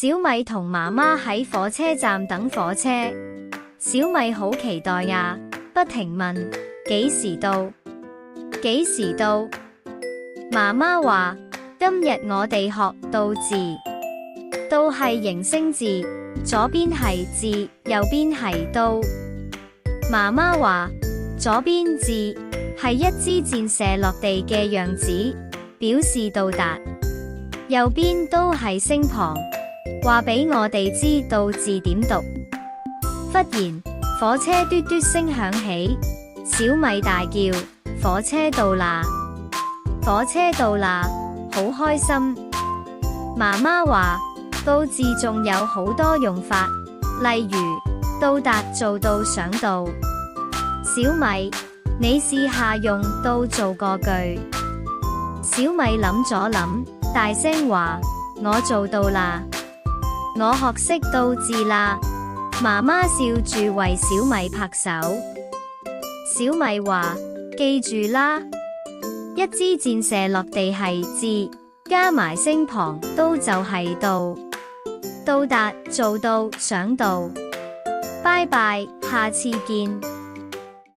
小米同媽媽喺火車站等火車，小米好期待呀，不停問幾時到，幾時到。媽媽話今日我哋學到字，到係形聲字，左邊係字，右邊係刀。媽媽話左邊字係一支箭射落地嘅樣子，表示到達，右邊都係聲旁，話俾我哋知道字點讀。忽然火車嘟嘟聲響起，小米大叫火車到啦，火車到啦，好開心。媽媽話到字仲有好多用法，例如到達做到想到。小米，你試下用到做個句。小米諗咗諗，大聲話我做到啦，我學識到字啦。媽媽笑住為小米拍手。小米話記住啦，一支箭射落地係字，加埋聲旁都就係到，到達做到想到。拜拜，下次見。